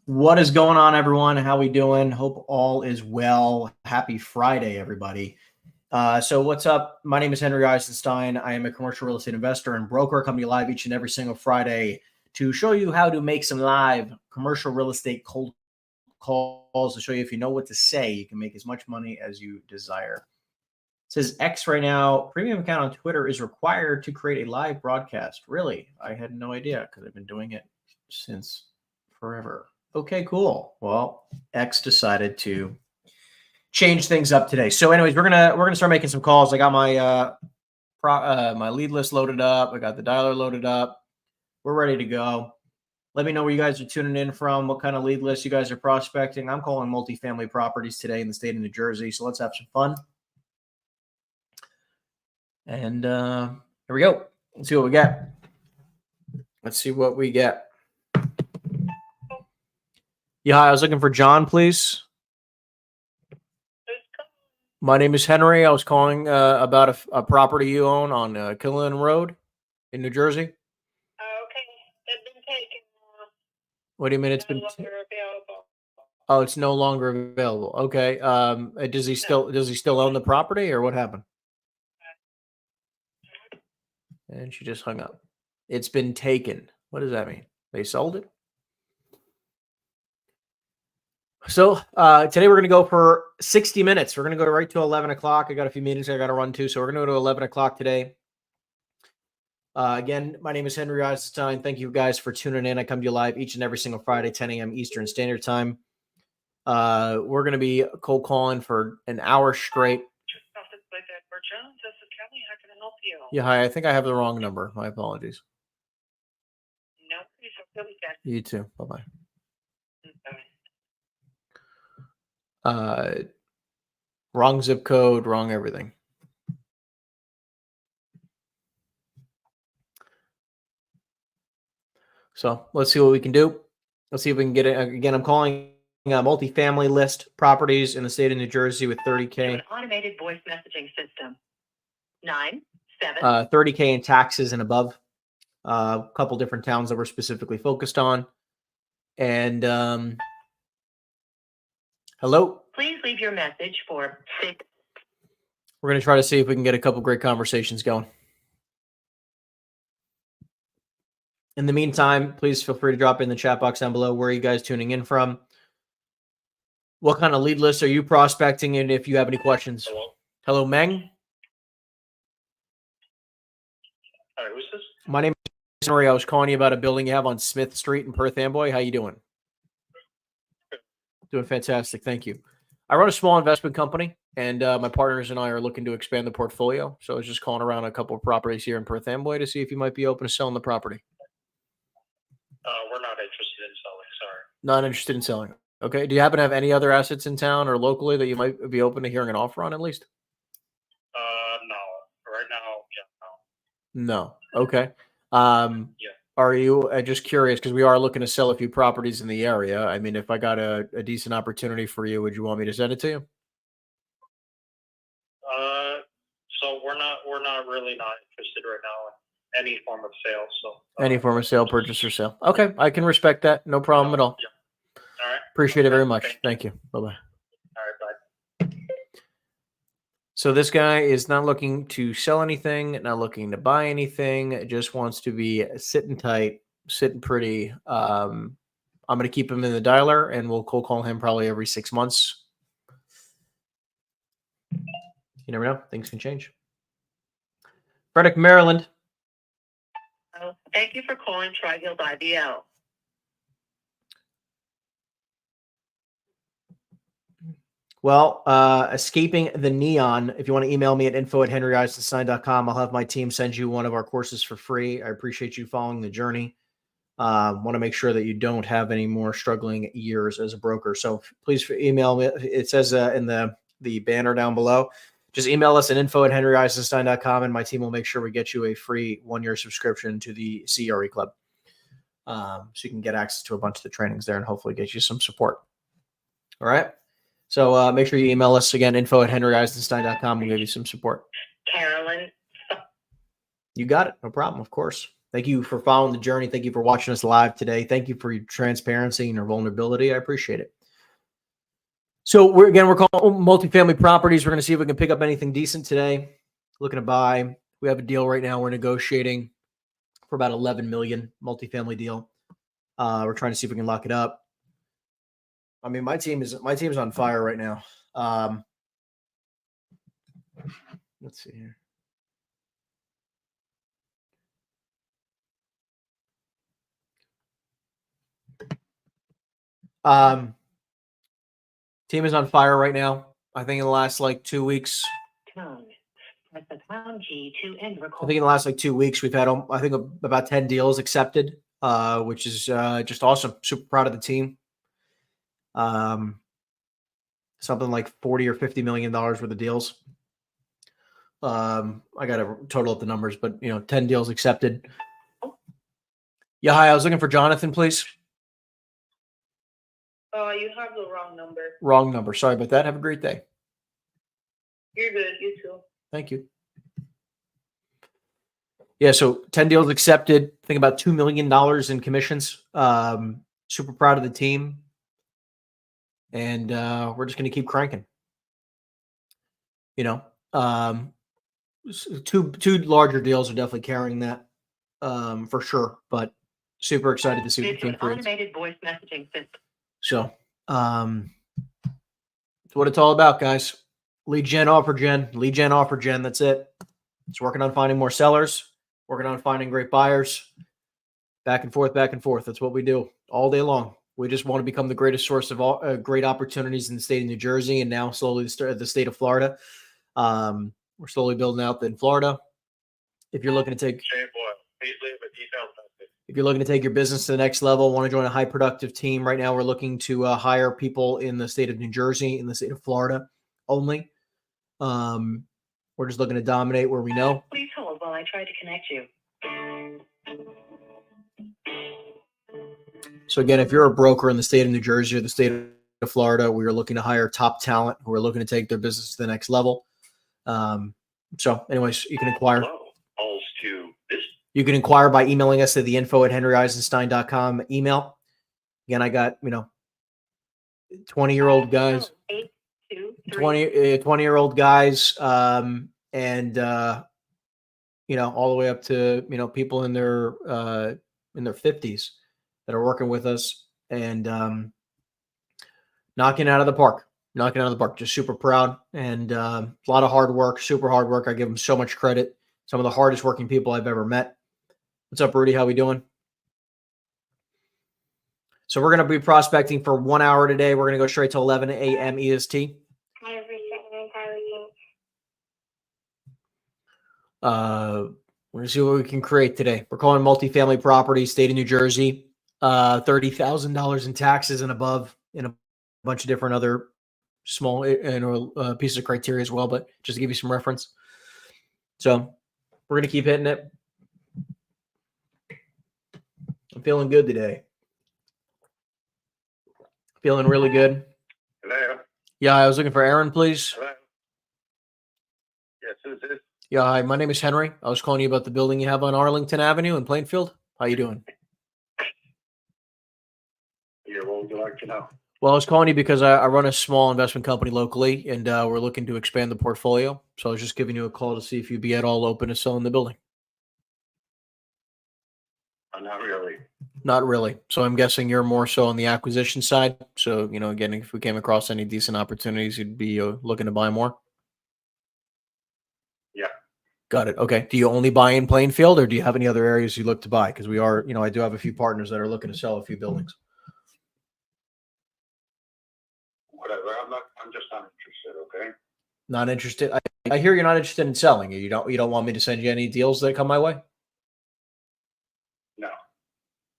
What is going on, everyone? How we doing? Hope all is well. Happy Friday, everybody. So what's up? My name is Henry Eisenstein. I am a commercial real estate investor and broker. Coming to you live each and every single Friday to show you how to make some live commercial real estate cold calls, to show you if you know what to say, you can make as much money as you desire. It says X right now, premium account on Twitter is required to create a live broadcast. Really? I had no idea because I've been doing it since forever. Okay, cool. Well, X decided to change things up today. So, anyways, we're gonna start making some calls. I got my my lead list loaded up. I got the dialer loaded up. We're ready to go. Let me know where you guys are tuning in from. What kind of lead list you guys are prospecting? I'm calling multifamily properties today in the state of New Jersey. So let's have some fun. And here we go. Let's see what we get. Let's see what we get. Yeah, I was looking for John, please. My name is Henry. I was calling about a property you own on Killen Road in New Jersey. Okay, it's been taken. What do you mean it's No been? longer available. Oh, it's no longer available. Okay. Does he still own the property, or what happened? And she just hung up. It's been taken. What does that mean? They sold it? So today we're going to go for 60 minutes. We're going to go right to 11 o'clock. I got a few meetings I got to run to. So we're going to go to 11 o'clock today. Again, my name is Henry Eisenstein. Thank you guys for tuning in. I come to you live each and every single Friday, 10 a.m. Eastern Standard Time. We're going to be cold calling for an hour straight. This is Kelly. How can I help you? Yeah, hi. I think I have the wrong number. My apologies. No, please have a good weekend. You too. Bye-bye. Bye. Wrong zip code, wrong everything. So let's see what we can do. Let's see if we can get it. Again, I'm calling a multifamily list properties in the state of New Jersey with 30K. An automated voice messaging system. 30K in taxes and above. A couple different towns that we're specifically focused on. And hello. Please leave your message for 6. We're going to try to see if we can get a couple great conversations going. In the meantime, please feel free to drop in the chat box down below. Where are you guys tuning in from? What kind of lead lists are you prospecting? And if you have any questions. Hello, Meng. Hi, who's this? My name is Henry. I was calling you about a building you have on Smith Street in Perth Amboy. How you doing? Doing fantastic. Thank you. I run a small investment company, and my partners and I are looking to expand the portfolio. So I was just calling around a couple of properties here in Perth Amboy to see if you might be open to selling the property. We're not interested in selling, sorry. Not interested in selling. Okay. Do you happen to have any other assets in town or locally that you might be open to hearing an offer on at least? No. Right now, No. Okay. yeah. Are you just curious, because we are looking to sell a few properties in the area. I mean, if I got a decent opportunity for you, would you want me to send it to you? So we're not really interested right now in any form of sale. So Any form of sale, purchase, or sale. Okay. I can respect that. No problem at all. Yeah. All right. Appreciate it very Okay, much. Thank you. Bye-bye. All right, bye. So this guy is not looking to sell anything, not looking to buy anything, just wants to be sitting tight, sitting pretty. I'm going to keep him in the dialer, and we'll cold call him probably every 6 months. You never know. Things can change. Frederick, Maryland. Oh, thank you for calling Tri-Hill IBL. Well, escaping the neon. If you want to email me at info@henryeisenstein.com, I'll have my team send you one of our courses for free. I appreciate you following the journey. Want to make sure that you don't have any more struggling years as a broker. So please email me. It says in the banner down below. Just email us at info@henryeisenstein.com, and my team will make sure we get you a free 1-year subscription to the CRE Club. So you can get access to a bunch of the trainings there and hopefully get you some support. All right. So make sure you email us again, info@henryeisenstein.com. We'll give you some support. Carolyn. You got it. No problem. Of course. Thank you for following the journey. Thank you for watching us live today. Thank you for your transparency and your vulnerability. I appreciate it. So we're calling multifamily properties. We're going to see if we can pick up anything decent today. Looking to buy. We have a deal right now. We're negotiating for about 11 million multifamily deal. We're trying to see if we can lock it up. I mean, my team is on fire right now. Let's see here. Team is on fire right now. I think in the last like 2 weeks. Press the pound key to end I recording. think in the last like 2 weeks we've had I think about 10 deals accepted, which is just awesome. Super proud of the team. Something like 40 or $50 million worth of deals. I got to total up the numbers, but 10 deals accepted. Yeah, hi. I was looking for Jonathan, please. You have the wrong number. Wrong number. Sorry about that. Have a great day. You're good. You too. Thank you. Yeah, so 10 deals accepted. I think about $2 million in commissions. Super proud of the team. And we're just going to keep cranking. Two larger deals are definitely carrying that for sure. But super excited to see what the team creates. Automated voice messaging system. So that's what it's all about, guys. Lead gen, offer gen. Lead gen, offer gen. That's it. It's working on finding more sellers. Working on finding great buyers. Back and forth, back and forth. That's what we do all day long. We just want to become the greatest source of all great opportunities in the state of New Jersey and now slowly the state of Florida. We're slowly building out in Florida. If you're looking to take your business to the next level, want to join a high productive team, right now we're looking to hire people in the state of New Jersey, in the state of Florida only. We're just looking to dominate where we know. Please hold while I try to connect you. So again, if you're a broker in the state of New Jersey or the state of Florida, we are looking to hire top talent who are looking to take their business to the next level. So anyways, you can inquire. You can inquire by emailing us at the info@henryeisenstein.com email. Again, I got, 20-year-old guys, 20-year-old guys, and all the way up to, people in their 50s that are working with us and knocking out of the park. Just super proud and a lot of hard work, super hard work. I give them so much credit. Some of the hardest working people I've ever met. What's up, Rudy? How we doing? So we're going to be prospecting for 1 hour today. We're going to go straight to 11 a.m. EST. We're going to see what we can create today. We're calling multifamily property, state of New Jersey, $30,000 in taxes and above, in a bunch of different other small pieces of criteria as well, but just to give you some reference. So we're going to keep hitting it. I'm feeling good today. Feeling really good. Hello. Yeah, I was looking for Aaron, please. Hello. Yes, who's this? Yeah, hi. My name is Henry. I was calling you about the building you have on Arlington Avenue in Plainfield. How you doing? Yeah, what would you like to know? Well, I was calling you because I run a small investment company locally, and we're looking to expand the portfolio. So I was just giving you a call to see if you'd be at all open to selling the building. Not really. Not really. So I'm guessing you're more so on the acquisition side. So, again, if we came across any decent opportunities, you'd be looking to buy more. Yeah. Got it. Okay. Do you only buy in Plainfield, or do you have any other areas you look to buy? Because we are, I do have a few partners that are looking to sell a few buildings. Whatever. I'm just not interested. Okay. Not interested. I hear you're not interested in selling. You don't want me to send you any deals that come my way? No.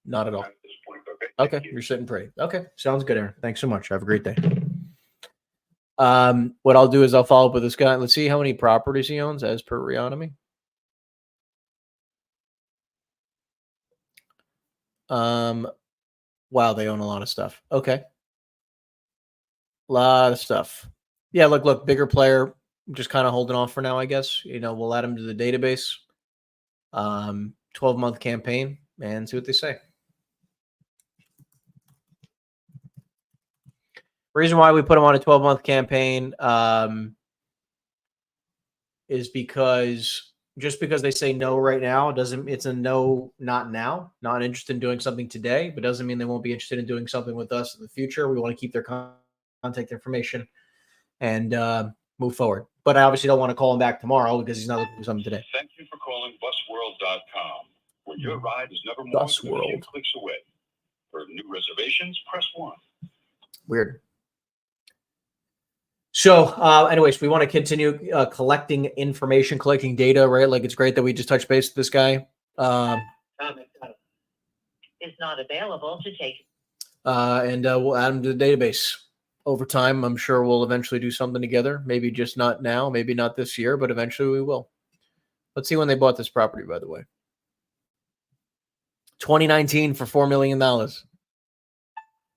Not at all. Not at this point. Okay. Okay. You're sitting pretty. Okay. Sounds good, Aaron. Thanks so much. Have a great day. What I'll do is I'll follow up with this guy. Let's see how many properties he owns as per Reonomy. Wow, they own a lot of stuff. Okay. A lot of stuff. Yeah, look, bigger player. I'm just kind of holding off for now, I guess. We'll add him to the database. 12-month campaign and see what they say. Reason why we put them on a 12-month campaign is because just because they say no right now doesn't, it's a no, not now, not interested in doing something today, but doesn't mean they won't be interested in doing something with us in the future. We want to keep their contact information and move forward. But I obviously don't want to call him back tomorrow because he's not looking for something today. Thank you for calling busworld.com, where your ride is never more than a few Busworld. clicks away. For new reservations, press 1. Weird. So anyways, we want to continue collecting information, collecting data, right? Like it's great that we just touched base with this guy. Is not available to take. And we'll add him to the database. Over time, I'm sure we'll eventually do something together. Maybe just not now, maybe not this year, but eventually we will. Let's see when they bought this property, by the way. 2019 for $4 million.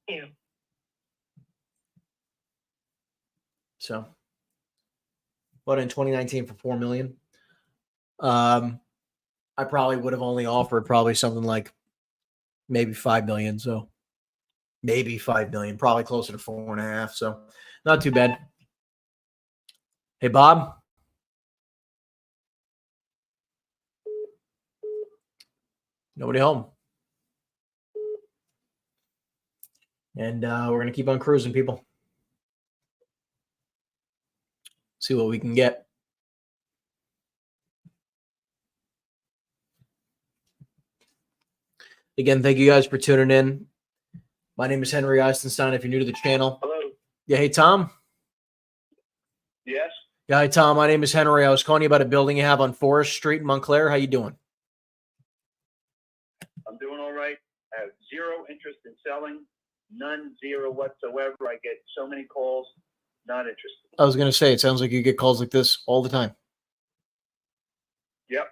You. So, but in 2019 for $4 million, I probably would have only offered probably something like maybe 5 million. So maybe 5 million, probably closer to 4.5. So not too bad. Hey, Bob. Nobody home. And we're going to keep on cruising, people. See what we can get. Again, thank you guys for tuning in. My name is Henry Eisenstein. If you're new to the channel. Hello. Yeah, hey, Tom. Yes. Yeah, hi, Tom. My name is Henry. I was calling you about a building you have on Forest Street in Montclair. How you doing? I'm doing all right. I have zero interest in selling, none, zero whatsoever. I get so many calls, not interested. I was going to say, it sounds like you get calls like this all the time. Yep.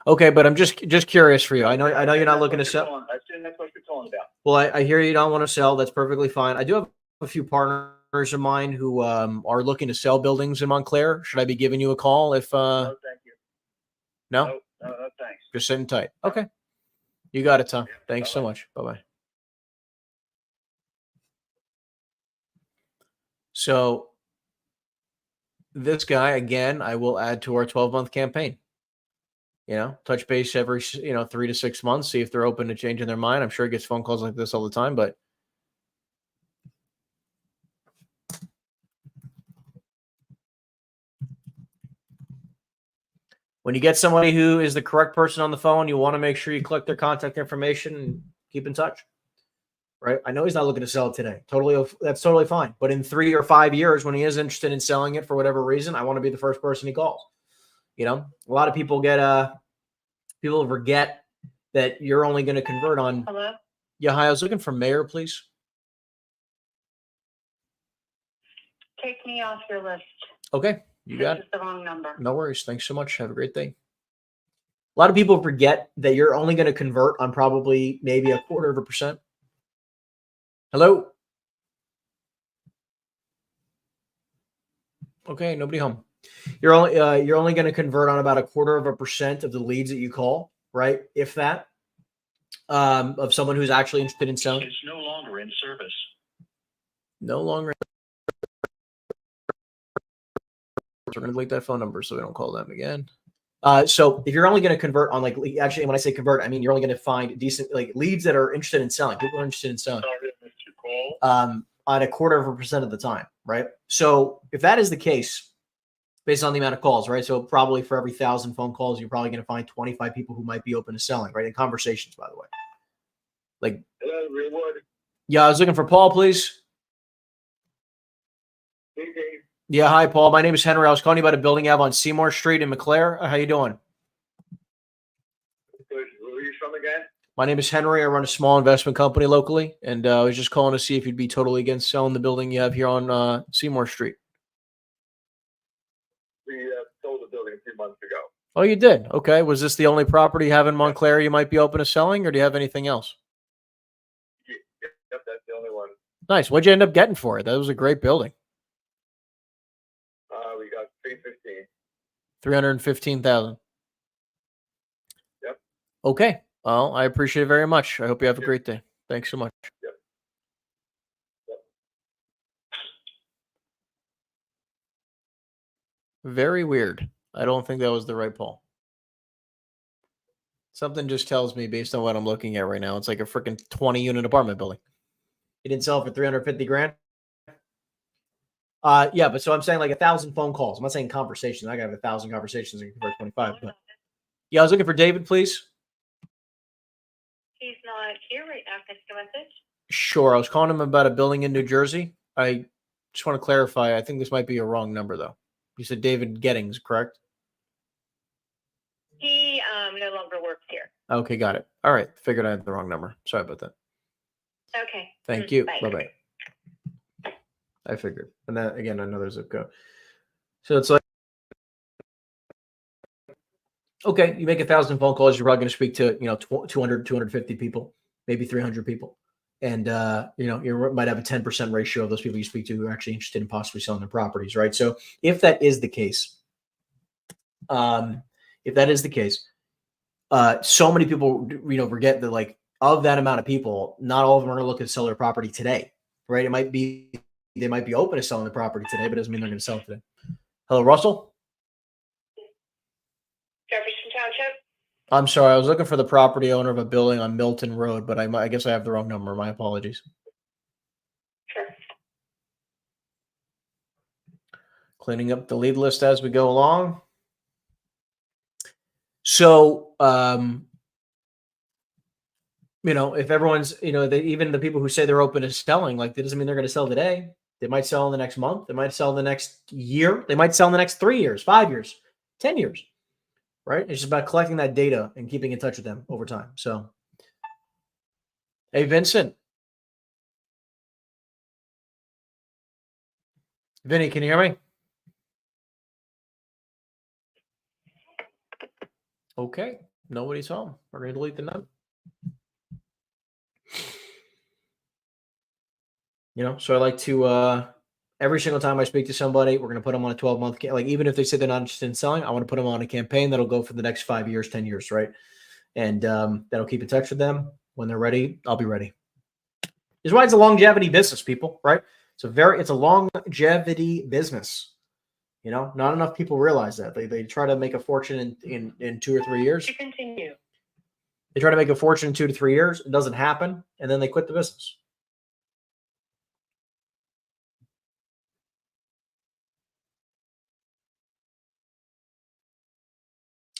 Okay, but I'm just curious for you. I know you're not looking to sell. I assume that's what you're calling about. Well, I hear you don't want to sell. That's perfectly fine. I do have a few partners of mine who are looking to sell buildings in Montclair. Should I be giving you a call if No, thank you. no? No, thanks. Just sitting tight. Okay. You got it, Tom. Yeah, Thanks so bye-bye. much. Bye-bye. So this guy, again, I will add to our 12-month campaign. You know, touch base every, 3 to 6 months, see if they're open to changing their mind. I'm sure he gets phone calls like this all the time, but when you get somebody who is the correct person on the phone, you want to make sure you collect their contact information and keep in touch. Right? I know he's not looking to sell it today. That's totally fine. But in 3 or 5 years, when he is interested in selling it for whatever reason, I want to be the first person he calls. You know, a lot of people people forget that you're only going to convert on. Hello? Yeah, hi. I was looking for Mayor, please. Take me off your list. Okay, you got This it. is the wrong number. No worries. Thanks so much. Have a great day. A lot of people forget that you're only going to convert on probably maybe 0.25%. Hello? Okay, nobody home. You're only going to convert on about 0.25% of the leads that you call, right? If that, of someone who's actually interested in selling. It's no longer in service. No longer. We're going to delete that phone number so we don't call them again. So if you're only going to convert on actually, when I say convert, I mean you're only going to find decent leads that are interested in selling. People are interested in selling. Sorry, I missed your call. On 0.25% of the time, right? So if that is the case, based on the amount of calls, right? So probably for every 1,000 phone calls, you're probably going to find 25 people who might be open to selling, right? In conversations, by the way. Hello, Reward. Yeah, I was looking for Paul, please. Hey, Dave. Yeah, hi, Paul. My name is Henry. I was calling you about a building you have on Seymour Street in Montclair. How you doing? Good. Where are you from again? My name is Henry. I run a small investment company locally, and I was just calling to see if you'd be totally against selling the building you have here on Seymour Street. We sold the building a few months ago. Oh, you did? Okay. Was this the only property you have in Montclair you might be open to selling, or do you have anything else? Yep, that's the only one. Nice. What'd you end up getting for it? That was a great building. We got 315. 315,000. Yep. Okay. Well, I appreciate it very much. I hope you have a Yep. great day. Thanks so much. Yep. Very weird. I don't think that was the right poll. Something just tells me, based on what I'm looking at right now, it's like a freaking 20-unit apartment building. You didn't sell it for 350 grand? Yeah, but so I'm saying like 1,000 phone calls. I'm not saying conversations. I got 1,000 conversations and convert 25. But yeah, I was looking for David, please. He's not here right now. Can I take a message? Sure. I was calling him about a building in New Jersey. I just want to clarify. I think this might be a wrong number, though. You said David Gettings, correct? He no longer works here. Okay, got it. All right. Figured I had the wrong number. Sorry about that. Okay. Thank you. Bye. Bye-bye. I figured. And then, again, another zip code. So it's like, okay, you make 1,000 phone calls. You're probably going to speak to, 200, 250 people, maybe 300 people. And, you might have a 10% ratio of those people you speak to who are actually interested in possibly selling their properties, right? So if that is the case, so many people, forget that, like, of that amount of people, not all of them are going to look at sell their property today, right? They might be open to selling the property today, but it doesn't mean they're going to sell it today. Hello, Russell? Jefferson Township. I'm sorry. I was looking for the property owner of a building on Milton Road, but I guess I have the wrong number. My apologies. Sure. Cleaning up the lead list as we go along. So, if everyone's, even the people who say they're open to selling, like, that doesn't mean they're going to sell today. They might sell in the next month. They might sell in the next year. They might sell in the next 3 years, 5 years, 10 years, right? It's just about collecting that data and keeping in touch with them over time. So, hey, Vincent. Vinny, can you hear me? Okay. Nobody's home. We're going to delete the note. So I like to, every single time I speak to somebody, we're going to put them on a 12-month, like, even if they say they're not interested in selling, I want to put them on a campaign that'll go for the next 5 years, 10 years, right? And that'll keep in touch with them. When they're ready, I'll be ready. This is why it's a longevity business, people, right? It's a longevity business. Not enough people realize that. They try to make a fortune in 2 or 3 years. To continue. They try to make a fortune in 2 to 3 years. It doesn't happen. And then they quit the business.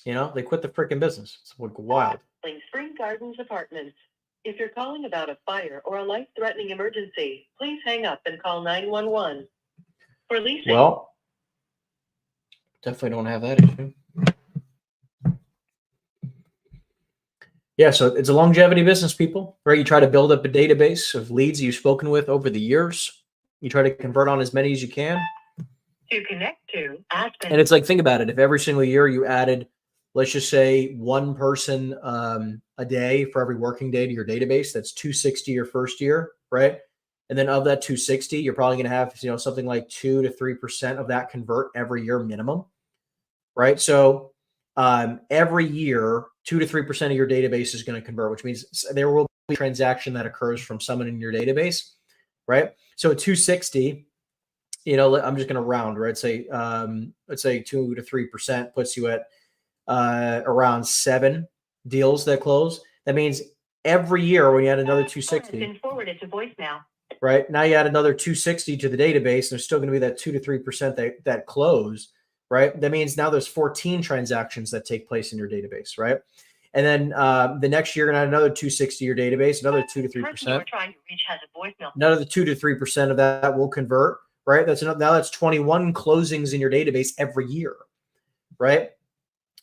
They quit the freaking business. It's like wild. Spring Gardens Apartments. If you're calling about a fire or a life-threatening emergency, please hang up and call 911. For leasing. Well, definitely don't have that issue. Yeah, so it's a longevity business, people, right? You try to build up a database of leads you've spoken with over the years. You try to convert on as many as you can. To connect to, and it's like, think about it. If every single year you added, let's just say, one person a day for every working day to your database, that's 260 your first year, right? And then of that 260, you're probably going to have, something like 2 to 3% of that convert every year minimum, right? So every year, 2 to 3% of your database is going to convert, which means there will be a transaction that occurs from someone in your database, right? So at 260, I'm just going to round, right? Say, let's say 2 to 3% puts you at around 7 deals that close. That means every year when you add another 260, been forwarded to voicemail. Right now, you add another 260 to the database, and there's still going to be that 2 to 3% that close, right? That means now there's 14 transactions that take place in your database, right? And then the next year, you're going to add another 260 to your database, another 2 to 3%. You're trying to reach has a voicemail. Another 2 to 3% of that will convert, right? Now that's 21 closings in your database every year, right?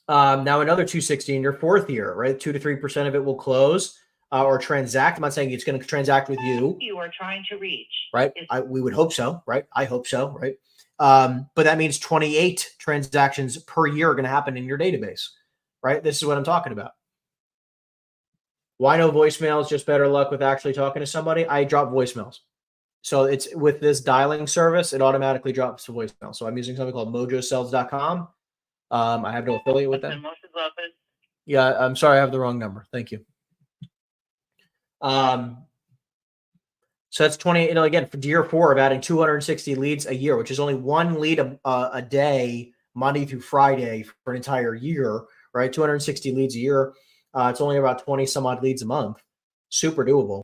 Now another 260 in your fourth year, right? 2 to 3% of it will close or transact. I'm not saying it's going to transact with you. You are trying to reach, right? We would hope so, right? I hope so, right? But that means 28 transactions per year are going to happen in your database, right? This is what I'm talking about. Why no voicemails? Just better luck with actually talking to somebody. I drop voicemails. So it's with this dialing service, it automatically drops to voicemail. So I'm using something called mojosells.com. I have no affiliate with them. Most office. Yeah, I'm sorry, I have the wrong number. Thank you. So that's 20, again, for year 4 of adding 260 leads a year, which is only 1 lead a day, Monday through Friday for an entire year, right? 260 leads a year. It's only about 20 some odd leads a month. Super doable.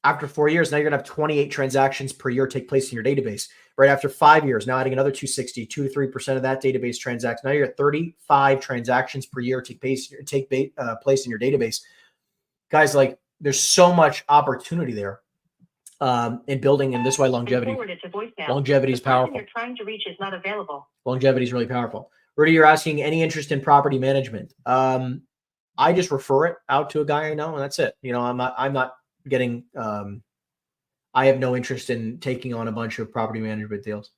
After 4 years, now you're going to have 28 transactions per year take place in your database. Right after 5 years, now adding another 260, 2 to 3% of that database transacts. Now you're at 35 transactions per year take place in your database. Guys, like, there's so much opportunity there in building, and this is why longevity is powerful. You're trying to reach is not available. Longevity is really powerful. Rudy, you're asking any interest in property management. I just refer it out to a guy I know, and that's it. I'm not getting I have no interest in taking on a bunch of property management deals.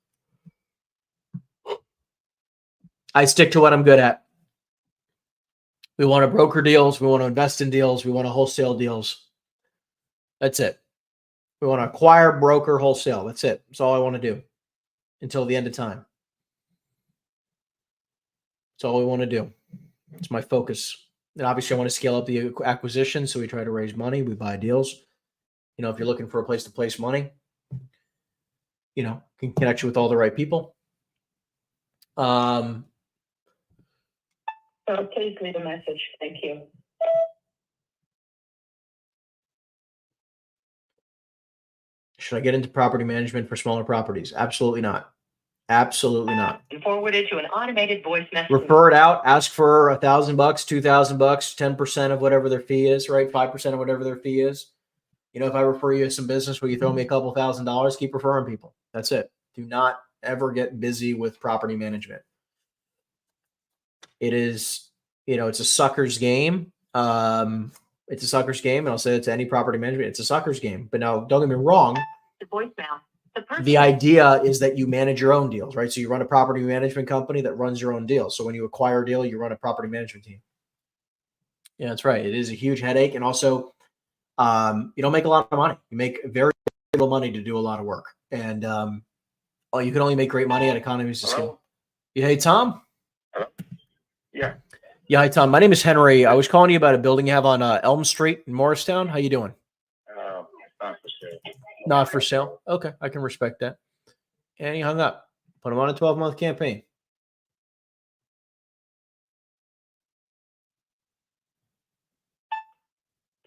I stick to what I'm good at. We want to broker deals. We want to invest in deals. We want to wholesale deals. That's it. We want to acquire, broker, wholesale. That's it. That's all I want to do until the end of time. That's all we want to do. It's my focus. And obviously I want to scale up the acquisition. So we try to raise money. We buy deals. If you're looking for a place to place money, can connect you with all the right people. So please leave a message. Thank you. Should I get into property management for smaller properties? Absolutely not. Absolutely not. And forwarded to an automated voice message. Refer it out. Ask for $1,000, $2,000, 10% of whatever their fee is, right? 5% of whatever their fee is. If I refer you to some business where you throw me a couple $1,000s, keep referring people. That's it. Do not ever get busy with property management. It is, it's a sucker's game. It's a sucker's game, and I'll say it to any property management. It's a sucker's game. But now, don't get me wrong. The voicemail. The idea is that you manage your own deals, right? So you run a property management company that runs your own deals. So when you acquire a deal, you run a property management team. Yeah, that's right. It is a huge headache. And also, you don't make a lot of money. You make very little money to do a lot of work. And you can only make great money at economies of scale. Hey, Tom? Hello? Yeah. Yeah, hi, Tom. My name is Henry. I was calling you about a building you have on Elm Street in Morristown. How you doing? Not for sale. Not for sale? Okay, I can respect that. And he hung up. Put him on a 12-month campaign.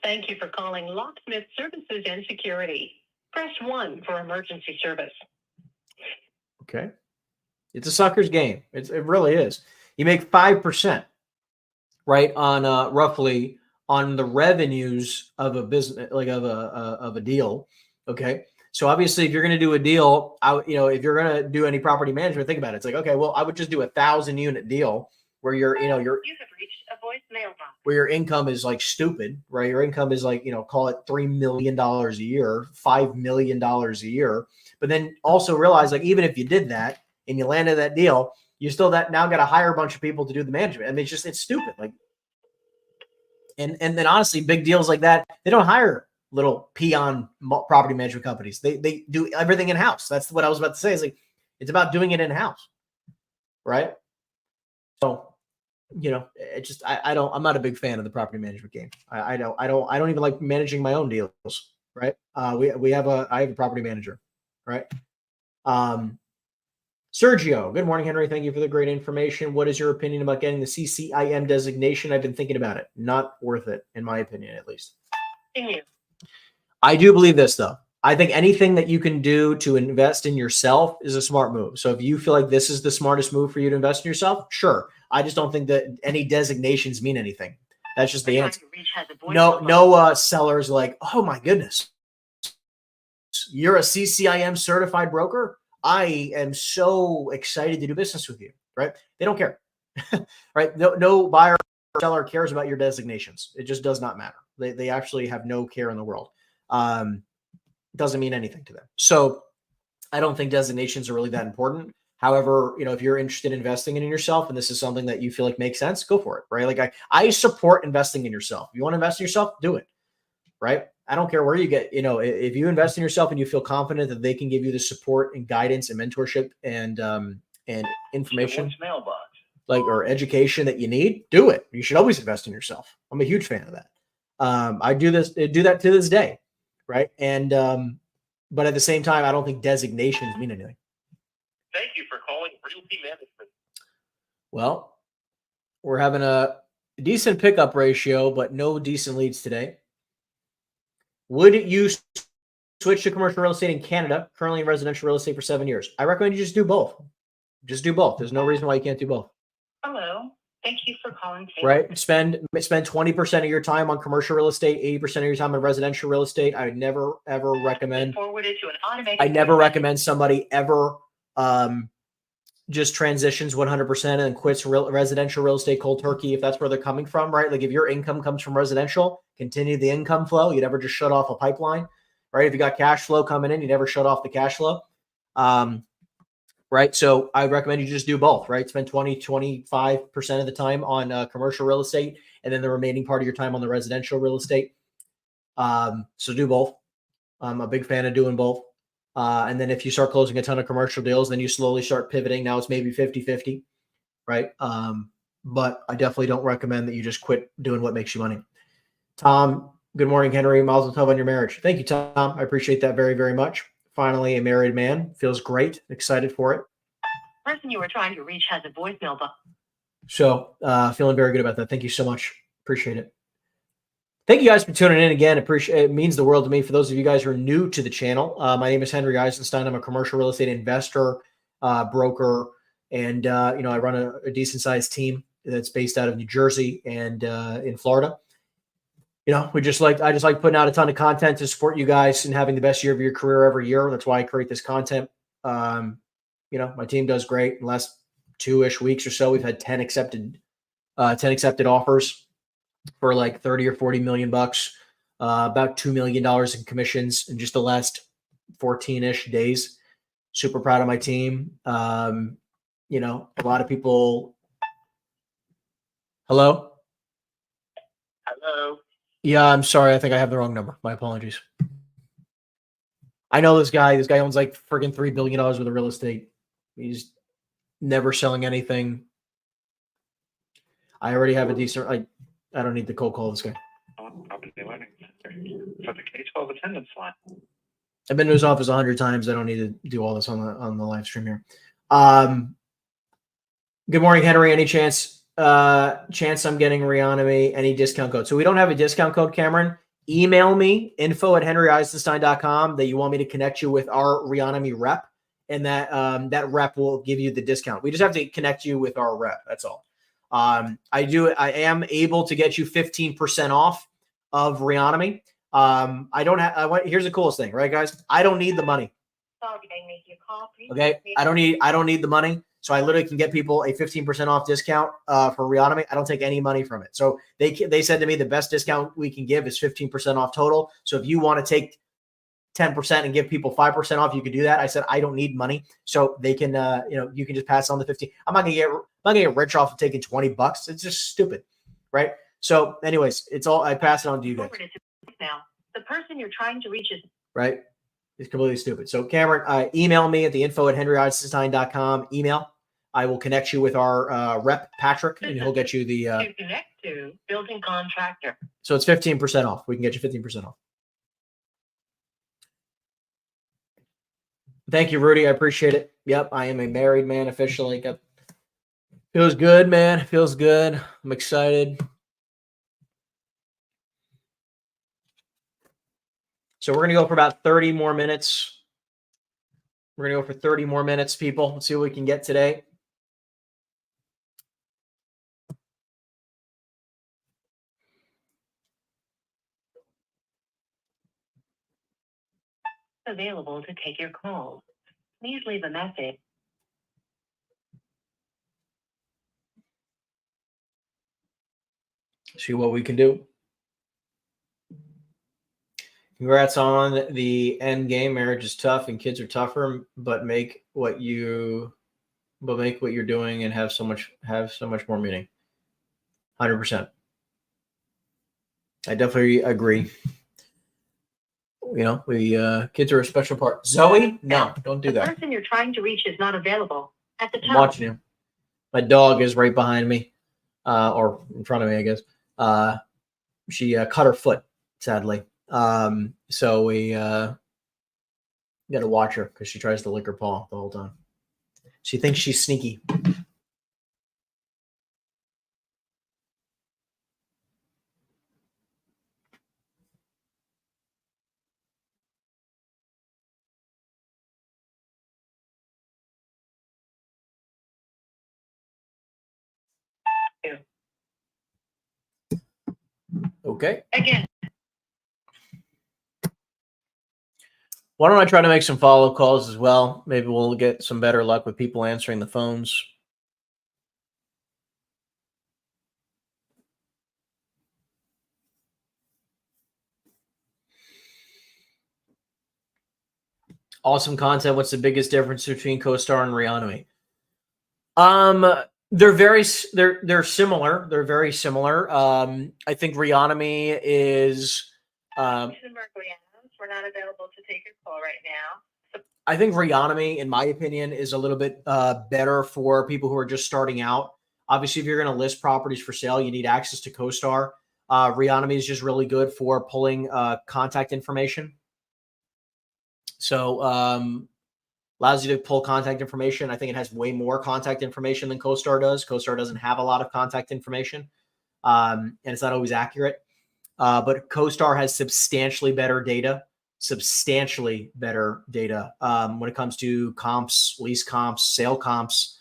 Thank you for calling Locksmith Services and Security. Press 1 for emergency service. Okay. It's a sucker's game. It really is. You make 5%, right, on roughly on the revenues of a business, like of a deal. Okay. So obviously, if you're going to do a deal, if you're going to do any property management, think about it. It's like, okay, well, I would just do 1,000 unit deal where you have reached a voicemail box. Where your income is like stupid, right? Your income is like, call it $3 million a year, $5 million a year. But then also realize, like, even if you did that and you landed that deal, you still now got to hire a bunch of people to do the management. I mean, it's stupid. Like, and then honestly, big deals like that, they don't hire little peon property management companies. They do everything in house. That's what I was about to say. Is like, it's about doing it in house, right? So, I'm not a big fan of the property management game. I don't even like managing my own deals, right? I have a property manager, right? Sergio, good morning, Henry. Thank you for the great information. What is your opinion about getting the CCIM designation? I've been thinking about it. Not worth it, in my opinion, at least. I do believe this, though. I think anything that you can do to invest in yourself is a smart move. So if you feel like this is the smartest move for you to invest in yourself, sure. I just don't think that any designations mean anything. That's just the answer. No sellers like, oh my goodness, you're a CCIM certified broker? I am so excited to do business with you, right? They don't care, right? No buyer or seller cares about your designations. It just does not matter. They actually have no care in the world. Doesn't mean anything to them. So I don't think designations are really that important. However, if you're interested in investing in yourself and this is something that you feel like makes sense, go for it, right? Like I support investing in yourself. If you want to invest in yourself, do it, right? I don't care where you get, if you invest in yourself and you feel confident that they can give you the support and guidance and mentorship and information. Voicemail box. or education that you need, do it. You should always invest in yourself. I'm a huge fan of that. I do that to this day, right? And but at the same time, I don't think designations mean anything. Thank you for calling Realty Management. Well, we're having a decent pickup ratio, but no decent leads today. Would you switch to commercial real estate in Canada, currently in residential real estate for 7 years? I recommend you just do both. Just do both. There's no reason why you can't do both. Hello. Thank you for calling. Right? Spend 20% of your time on commercial real estate, 80% of your time on residential real estate. I would never ever recommend. Forwarded to an automated. I never recommend somebody ever just transitions 100% and quits residential real estate cold turkey if that's where they're coming from, right? Like if your income comes from residential, continue the income flow. You never just shut off a pipeline, right? If you got cash flow coming in, you never shut off the cash flow. Right. So I recommend you just do both, right? Spend 25% of the time on commercial real estate and then the remaining part of your time on the residential real estate. So do both. I'm a big fan of doing both. And then if you start closing a ton of commercial deals, then you slowly start pivoting. Now it's maybe 50-50, right? But I definitely don't recommend that you just quit doing what makes you money. Tom, good morning, Henry. Mazel tov on your marriage. Thank you, Tom. I appreciate that very, very much. Finally, a married man. Feels great. Excited for it. Person you were trying to reach has a voicemail box. So feeling very good about that. Thank you so much. Appreciate it. Thank you guys for tuning in again. Appreciate it. Means the world to me. For those of you guys who are new to the channel, my name is Henry Eisenstein. I'm a commercial real estate investor, broker, and I run a decent sized team that's based out of New Jersey and in Florida. I just like putting out a ton of content to support you guys and having the best year of your career every year. That's why I create this content. My team does great. In the last 2-ish weeks or so, we've had 10 accepted offers for like 30 or 40 million bucks, about $2 million in commissions in just the last 14-ish days. Super proud of my team. A lot of people. Hello? Hello. Yeah, I'm sorry. I think I have the wrong number. My apologies. I know this guy. This guy owns like friggin' $3 billion worth of real estate. He's never selling anything. I already have a decent. I don't need to cold call this guy. Property lending center. For the K-12 attendance line. I've been to his office 100 times. I don't need to do all this on the live stream here. Good morning, Henry. Any chance I'm getting Reonomy, any discount code? So we don't have a discount code, Cameron. Email me, info@henryeisenstein.com, that you want me to connect you with our Reonomy rep, and that rep will give you the discount. We just have to connect you with our rep. That's all. I am able to get you 15% off of Reonomy. Here's the coolest thing, right, guys? I don't need the money. Okay. I don't need the money. So I literally can get people a 15% off discount for Reonomy. I don't take any money from it. So they said to me the best discount we can give is 15% off total. So if you want to take 10% and give people 5% off, you could do that. I said I don't need money, so they can you can just pass on the 15. I'm not gonna get rich off of taking $20. It's just stupid, right? So, anyways, I pass it on to you guys. Now, the person you're trying to reach is right. It's completely stupid. So, Cameron, email me at the info@henryeisenstein.com. Email. I will connect you with our rep, Patrick, and he'll get you the. To connect to building contractor. So it's 15% off. We can get you 15% off. Thank you, Rudy. I appreciate it. Yep, I am a married man officially. Feels good, man. Feels good. I'm excited. So we're going to go for about 30 more minutes. We're going to go for 30 more minutes, people. Let's see what we can get today. Available to take your call. Please leave a message. See what we can do. Congrats on the end game. Marriage is tough and kids are tougher, but make what you're doing and have so much more meaning. 100%. I definitely agree. Kids are a special part. Zoe, no, don't do that. The person you're trying to reach is not available at the I'm time. watching you. My dog is right behind me, or in front of me, I guess. She cut her foot, sadly. So we got to watch her because she tries to lick her paw the whole time. She thinks she's sneaky. Okay. Again. Why don't I try to make some follow-up calls as well? Maybe we'll get some better luck with people answering the phones. Awesome content. What's the biggest difference between CoStar and Reonomy? They're similar. They're very similar. I think Reonomy is. We're not available to take your call right now. I think Reonomy, in my opinion, is a little bit better for people who are just starting out. Obviously, if you're going to list properties for sale, you need access to CoStar. Reonomy is just really good for pulling contact information. So allows you to pull contact information. I think it has way more contact information than CoStar does. CoStar doesn't have a lot of contact information, and it's not always accurate. But CoStar has substantially better data when it comes to comps, lease comps, sale comps,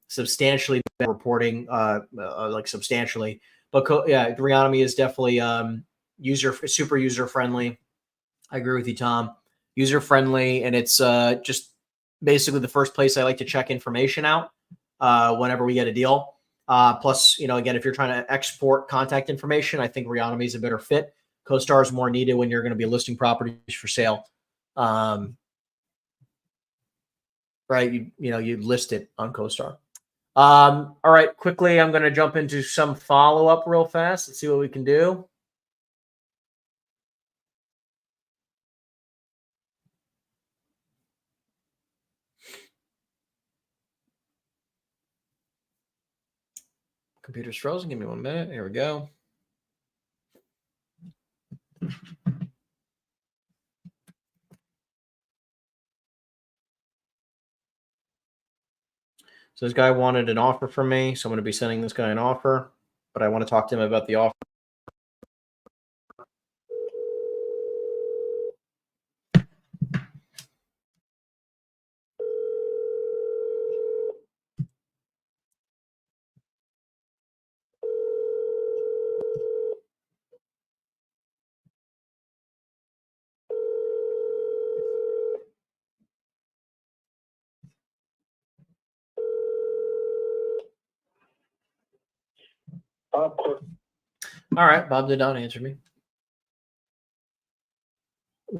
substantially better reporting, like substantially. But Reonomy is definitely super user friendly. I agree with you, Tom. User friendly, and it's just basically the first place I like to check information out whenever we get a deal. Plus, again, if you're trying to export contact information, I think Reonomy is a better fit. CoStar is more needed when you're going to be listing properties for sale. Right? You list it on CoStar. All right, quickly, I'm going to jump into some follow-up real fast. Let's see what we can do. Computer's frozen. Give me 1 minute. Here we go. So this guy wanted an offer from me, so I'm going to be sending this guy an offer, but I want to talk to him about the offer. All right, Bob did not answer me.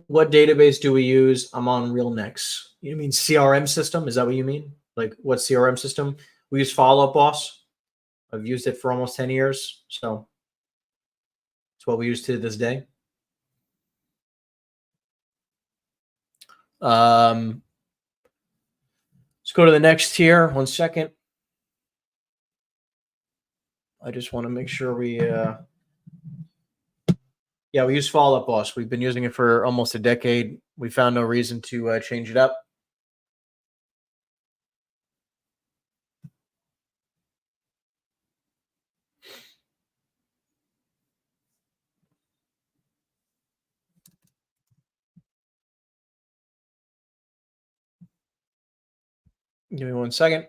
What database do we use? I'm on RealNext. You mean CRM system? Is that what you mean? Like what CRM system? We use Follow Up Boss. I've used it for almost 10 years. So it's what we use to this day. Let's go to the next tier. 1 second. I just want to make sure we we use Follow Up Boss. We've been using it for almost a decade. We found no reason to change it up. Give me 1 second.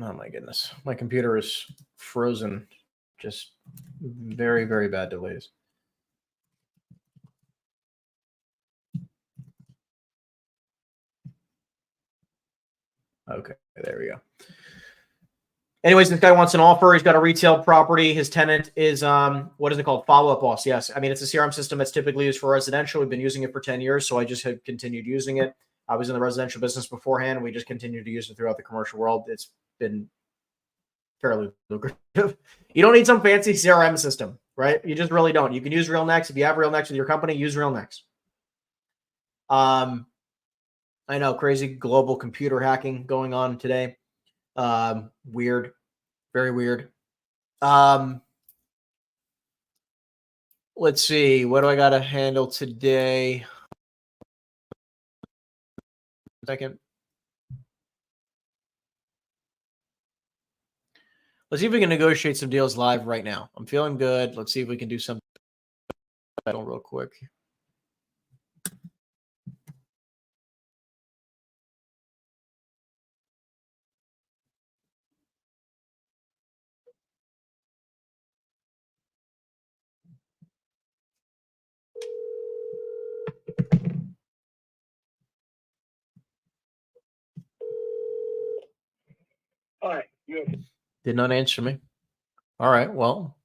Oh my goodness. My computer is frozen. Just very, very bad delays. Okay, there we go. Anyways, this guy wants an offer. He's got a retail property. His tenant is, what is it called? Follow Up Boss. Yes. I mean, it's a CRM system that's typically used for residential. We've been using it for 10 years, so I just have continued using it. I was in the residential business beforehand, and we just continued to use it throughout the commercial world. It's been fairly lucrative. You don't need some fancy CRM system, right? You just really don't. You can use RealNext. If you have RealNext with your company, use RealNext. I know, crazy global computer hacking going on today. Weird, very weird. Let's see. What do I got to handle today? Second. Let's see if we can negotiate some deals live right now. I'm feeling good. Let's see if we can do something real quick. Hi, you. Did not answer me. All right. Well,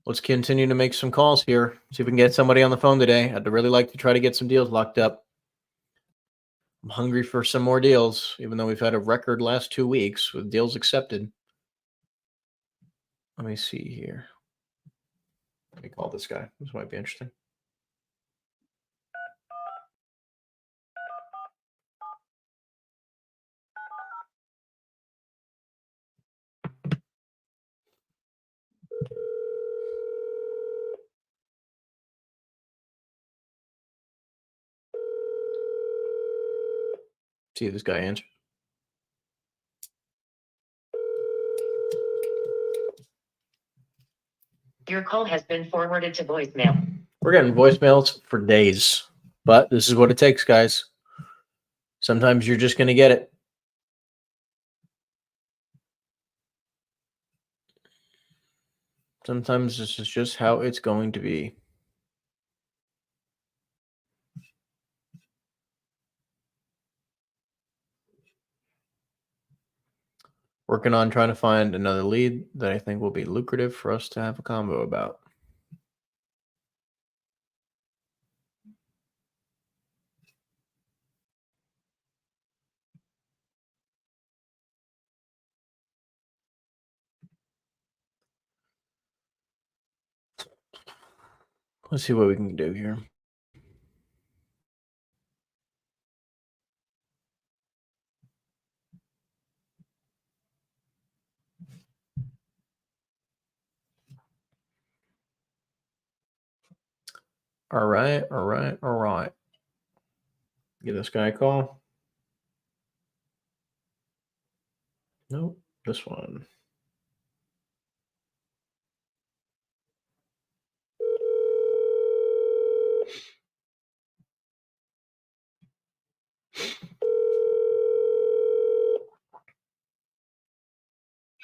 let's continue to make some calls here. See if we can get somebody on the phone today. I'd really like to try to get some deals locked up. I'm hungry for some more deals, even though we've had a record last 2 weeks with deals accepted. Let me see here. Let me call this guy. This might be interesting. See if this guy answers. Your call has been forwarded to voicemail. We're getting voicemails for days, but this is what it takes, guys. Sometimes you're just going to get it. Sometimes this is just how it's going to be. Working on trying to find another lead that I think will be lucrative for us to have a combo about. Let's see what we can do here. All right. Give this guy a call. Nope, this one.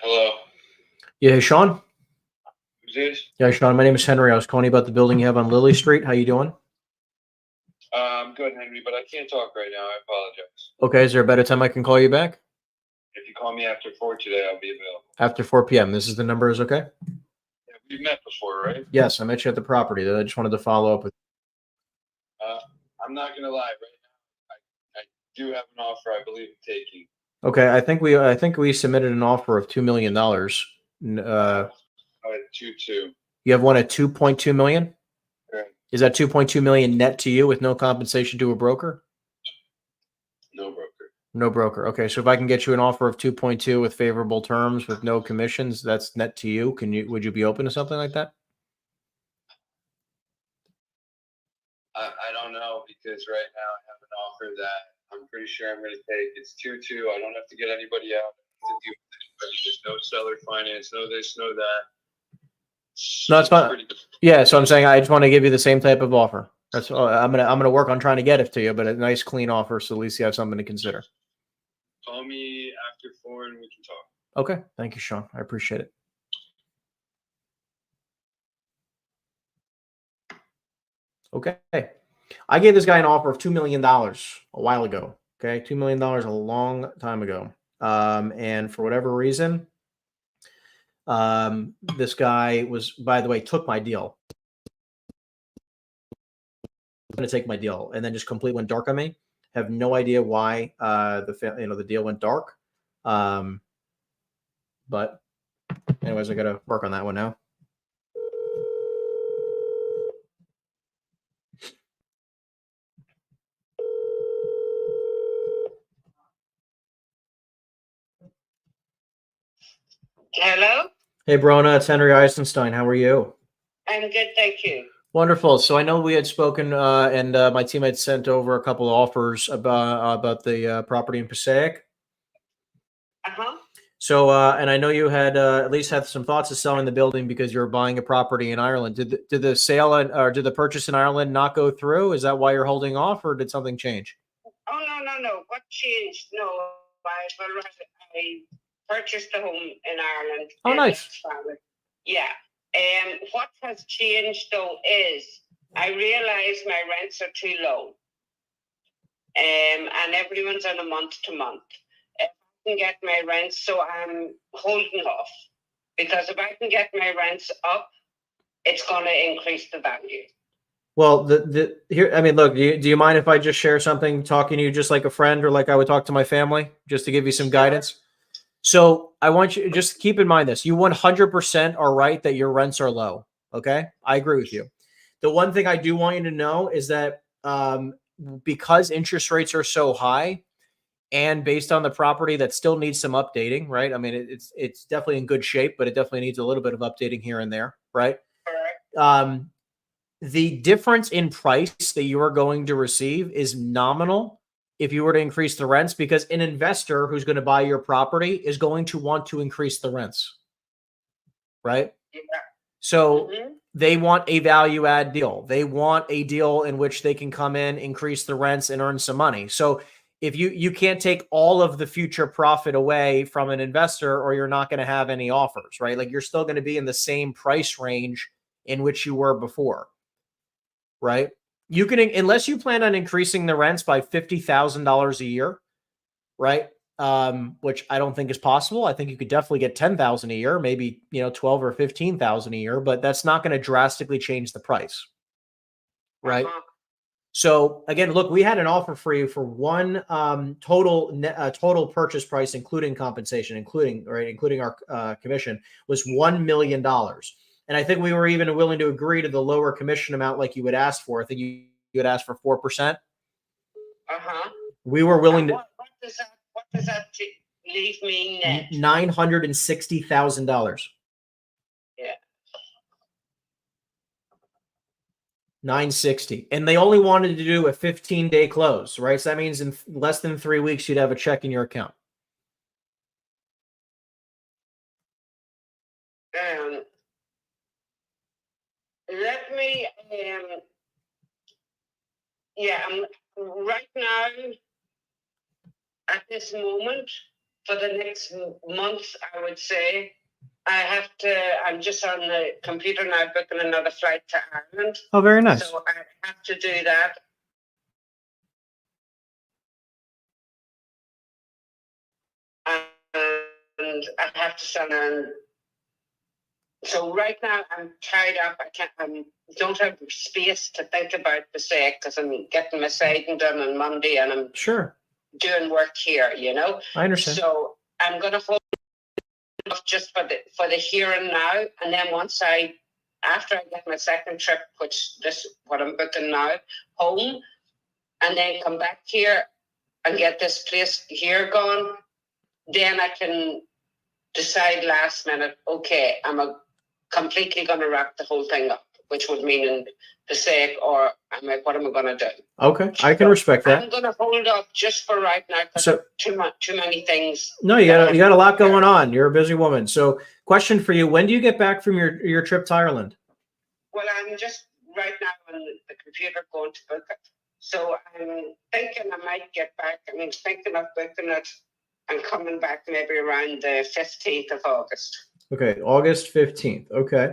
Hello. Yeah, hey, Sean. Who's this? Yeah, Sean. My name is Henry. I was calling you about the building you have on Lily Street. How you doing? I'm good, Henry, but I can't talk right now. I apologize. Okay. Is there a better time I can call you back? If you call me after 4 today, I'll be available. After 4 p.m. This is the number. Is okay? Yeah, we've met before, right? Yes, I met you at the property. I just wanted to follow up with. I'm not gonna lie. Right now, I do have an offer I believe in taking. Okay, I think we submitted an offer of $2 million. I had 2-2. You have one at 2.2 million. Right. Is that 2.2 million net to you with no compensation to a broker? No broker. No broker. Okay, so if I can get you an offer of 2.2 with favorable terms with no commissions, that's net to you. Would you be open to something like that? I don't know because right now I have an offer that I'm pretty sure I'm going to take. It's 2-2. I don't have to get anybody out. I don't have to deal with anybody. There's no seller finance, no this, no that. No, it's fine. pretty- Yeah, so I'm saying I just want to give you the same type of offer. That's I'm gonna work on trying to get it to you, but a nice clean offer, so at least you have something to consider. Call me after 4 and we can talk. Okay, thank you, Sean. I appreciate it. Okay, I gave this guy an offer of $2 million a while ago. Okay, $2 million a long time ago, and for whatever reason, this guy was, by the way, took my deal. Going to take my deal, and then just completely went dark on me. Have no idea why the deal went dark. But anyways, I got to work on that one now. Hello? Hey, Brona, it's Henry Eisenstein. How are you? I'm good, thank you. Wonderful. So I know we had spoken, and my team had sent over a couple of offers about the property in Passaic. Uh-huh. So, and I know you had at least had some thoughts of selling the building because you're buying a property in Ireland. Did the sale or did the purchase in Ireland not go through? Is that why you're holding off, or did something change? Oh, no. What changed? No, I purchased a home in Ireland. Oh, nice. Yeah. What has changed, though, is I realize my rents are too low. And everyone's on a month-to-month. If I can get my rents, so I'm holding off. Because if I can get my rents up, it's going to increase the value. Well, here, I mean, look, do you mind if I just share something, talking to you just like a friend or like I would talk to my family, just to give you some guidance? So I want you just keep in mind this. You 100% are right that your rents are low. Okay. I agree with you. The one thing I do want you to know is that because interest rates are so high and based on the property that still needs some updating, right? I mean, it's definitely in good shape, but it definitely needs a little bit of updating here and there, right? The difference in price that you are going to receive is nominal if you were to increase the rents, because an investor who's going to buy your property is going to want to increase the rents, right? Yeah. So they want a value add deal. They want a deal in which they can come in, increase the rents, and earn some money. So if you can't take all of the future profit away from an investor, or you're not going to have any offers, right? Like you're still going to be in the same price range in which you were before. Right? You can, unless you plan on increasing the rents by $50,000 a year, right? Which I don't think is possible. I think you could definitely get 10,000 a year, maybe 12 or 15,000 a year, but that's not going to drastically change the price, right? So again, look, we had an offer for you for one total purchase price, including compensation, including our commission, was $1 million. And I think we were even willing to agree to the lower commission amount like you would ask for. I think you had asked for 4%. We were willing to. What does that leave me net? $960,000. Yeah. 960. And they only wanted to do a 15-day close, right? So that means in less than 3 weeks, you'd have a check in your account. Let me, right now, at this moment, for the next month, I would say, I'm just on the computer now booking another flight to Ireland. Oh, very nice. So I have to do that. And I have to send in. So right now I'm tied up. I don't have space to think about the sake because I'm getting my siding done on Monday and I'm doing work here, I understand. So I'm going to hold off just for the here and now. And then after I get my second trip, what I'm booking now, home, and then come back here and get this place here gone, then I can decide last minute, okay, completely going to wrap the whole thing up, which would mean in Passaic, or what am I going to do? Okay, I can respect that. I'm going to hold up just for right now because too many things. No, you got a lot going on. You're a busy woman. So, question for you: when do you get back from your trip to Ireland? Well, I'm just right now on the computer going to book it. So I'm thinking I might get back. I'm thinking of booking it and coming back maybe around the 15th of August. Okay, August 15th. Okay.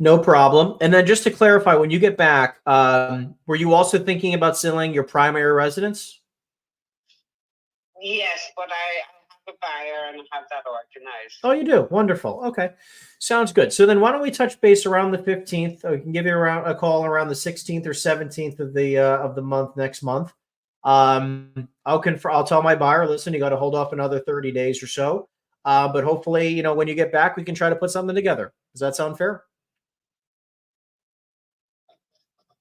No problem. And then just to clarify, when you get back, were you also thinking about selling your primary residence? Yes, but I have a buyer and have that organized. Oh, you do? Wonderful. Okay. Sounds good. So then why don't we touch base around the 15th? We can give you a call around the 16th or 17th of the month next month. I'll tell my buyer, listen, you got to hold off another 30 days or so. But hopefully, when you get back, we can try to put something together. Does that sound fair?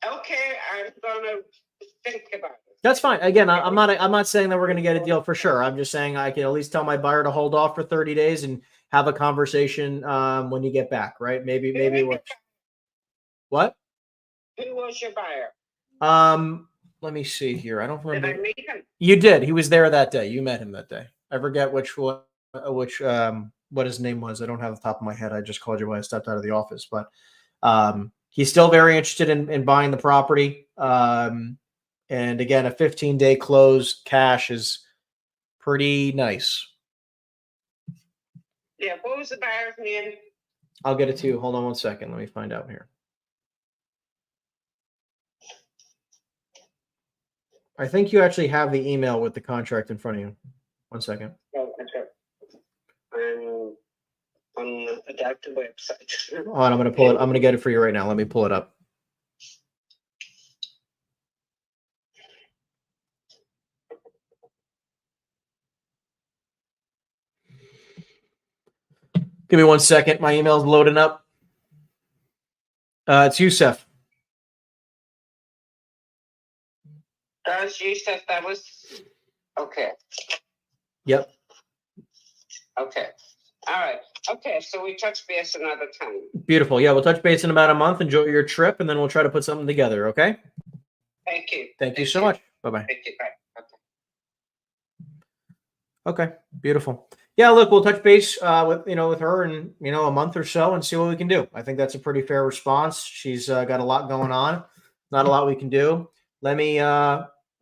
Okay, I'm gonna think about it. That's fine. Again, I'm not saying that we're going to get a deal for sure. I'm just saying I can at least tell my buyer to hold off for 30 days and have a conversation when you get back, right? Maybe it works. What? Who was your buyer? Let me see here. I don't Did I remember. meet him? You did. He was there that day. You met him that day. I forget what his name was. I don't have the top of my head. I just called you when I stepped out of the office, but he's still very interested in buying the property. And again, a 15-day close cash is pretty nice. Yeah, what was the buyer's name? I'll get it to you. Hold on one second. Let me find out here. I think you actually have the email with the contract in front of you. One second. Oh, okay. On the adaptive website. Hold on, I'm going to pull it. I'm going to get it for you right now. Let me pull it up. Give me 1 second. My email's loading up. It's Youssef. That's Yusuf. That was okay. Yep. Okay. All right. Okay. So we touch base another time. Beautiful. Yeah, we'll touch base in about a month. Enjoy your trip, and then we'll try to put something together. Okay. Thank you. Thank you so much. Bye-bye. Thank you. Bye. Okay. Beautiful. Yeah, look, we'll touch base with her in a month or so and see what we can do. I think that's a pretty fair response. She's got a lot going on. Not a lot we can do. Let me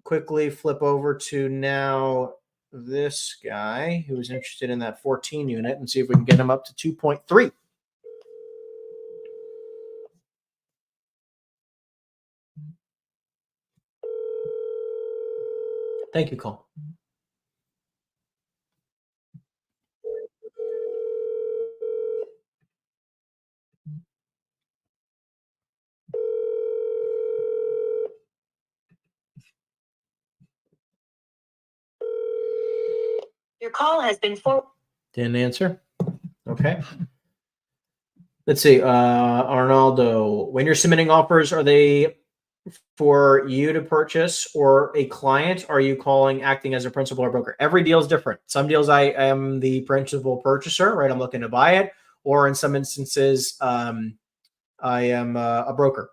quickly flip over to now this guy who's interested in that 14 unit and see if we can get him up to 2.3. Thank you, Cole. Your call has been forwarded. Didn't answer. Okay. Let's see. Arnaldo, when you're submitting offers, are they for you to purchase or a client? Are you acting as a principal or broker? Every deal is different. Some deals I am the principal purchaser, right? I'm looking to buy it. Or in some instances, I am a broker,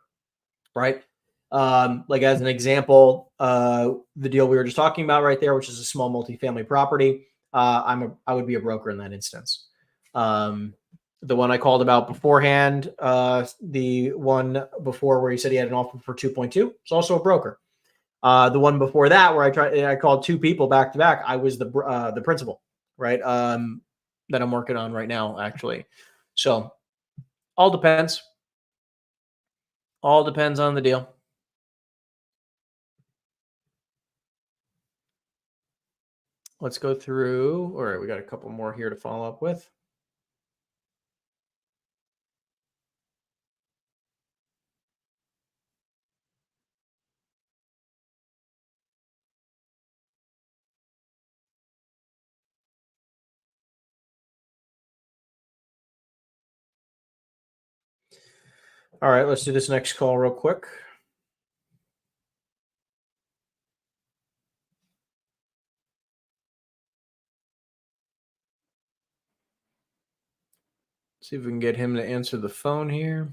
right? Like as an example, the deal we were just talking about right there, which is a small multifamily property. I would be a broker in that instance. The one I called about beforehand, the one before where he said he had an offer for 2.2, it's also a broker. The one before that where I called two people back to back, I was the principal, right? That I'm working on right now, actually. So all depends. All depends on the deal. Let's go through. All right, we got a couple more here to follow up with. All right, let's do this next call real quick. See if we can get him to answer the phone here.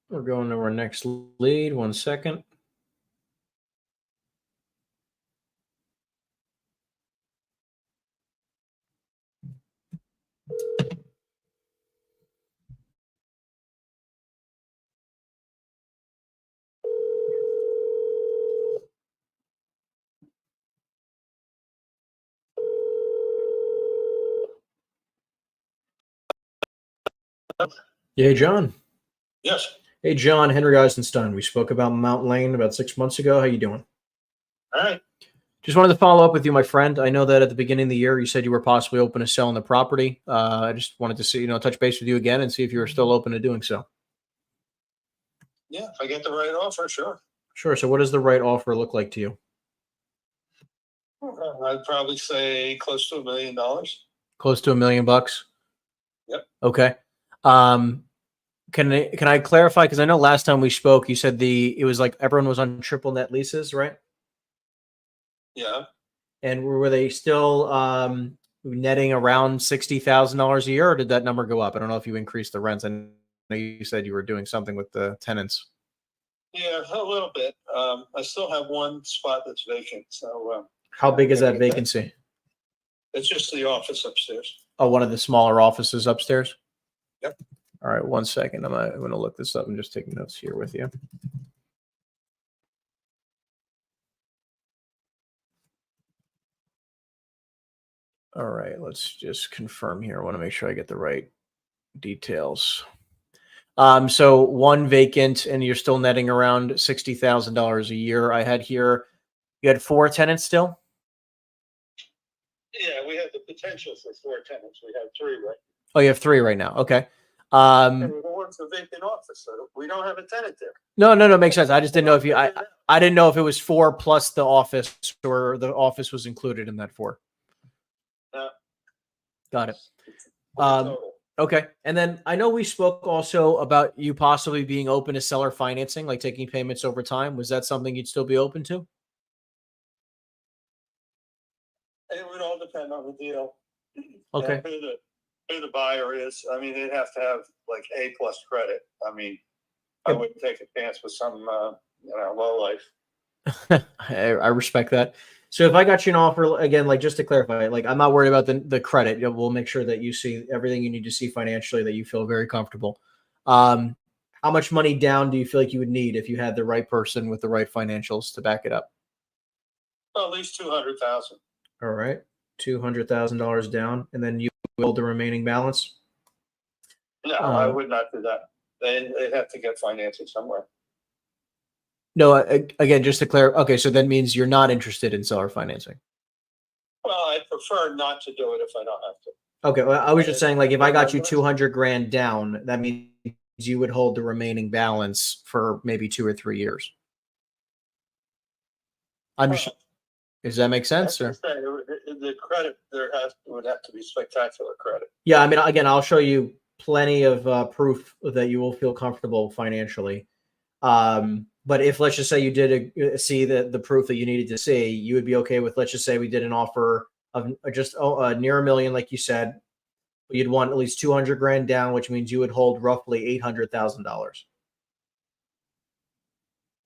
We're going to our next lead. 1 second. Hey, John. Yes. Hey, John, Henry Eisenstein. We spoke about Mountain Lane about 6 months ago. How you doing? All right. Just wanted to follow up with you, my friend. I know that at the beginning of the year, you said you were possibly open to selling the property. I just wanted to see, touch base with you again and see if you were still open to doing so. Yeah, if I get the right offer, sure. Sure. So what does the right offer look like to you? I'd probably say close to $1 million. Close to $1 million bucks. Yep. Okay. Can I clarify? Because I know last time we spoke, you said it was like everyone was on triple net leases, right? Yeah. And were they still netting around $60,000 a year, or did that number go up? I don't know if you increased the rents. I know you said you were doing something with the tenants. Yeah, a little bit. I still have one spot that's vacant. So How big is that vacancy? it's just the office upstairs. Oh, one of the smaller offices upstairs? Yep. All right, 1 second. I'm going to look this up and just take notes here with you. All right, let's just confirm here. I want to make sure I get the right details. So one vacant, and you're still netting around $60,000 a year. I had here, you had 4 tenants still? Yeah, we have the potential for 4 tenants. We have 3 right Oh, you have 3 right now. Okay. now. One's a vacant office, so we don't have a tenant there. No, makes sense. I just didn't know if I didn't know if it was 4 plus the office, or the office was included in that 4. No. Got it. Total. Okay. And then I know we spoke also about you possibly being open to seller financing, like taking payments over time. Was that something you'd still be open to? It would all depend on the deal. Okay. And who the buyer is. I mean, they'd have to have like A+ credit. I mean, I wouldn't take a chance with some, low life. I respect that. So if I got you an offer again, like just to clarify, like I'm not worried about the credit. We'll make sure that you see everything you need to see financially, that you feel very comfortable. How much money down do you feel like you would need if you had the right person with the right financials to back it up? Well, at least 200,000. All right, $200,000 down, and then you build the remaining balance. No, I would not do that. They'd have to get financing somewhere. No, again, just to clarify. Okay, so that means you're not interested in seller financing. Well, I'd prefer not to do it if I don't have to. Okay, well, I was just saying, like, if I got you 200 grand down, that means you would hold the remaining balance for maybe 2 or 3 years. Does that make sense? Or? The credit would have to be spectacular credit. Yeah, I mean, again, I'll show you plenty of proof that you will feel comfortable financially. But if, let's just say, you did see the proof that you needed to see, you would be okay with, let's just say we did an offer of just near $1 million, like you said. You'd want at least 200 grand down, which means you would hold roughly $800,000.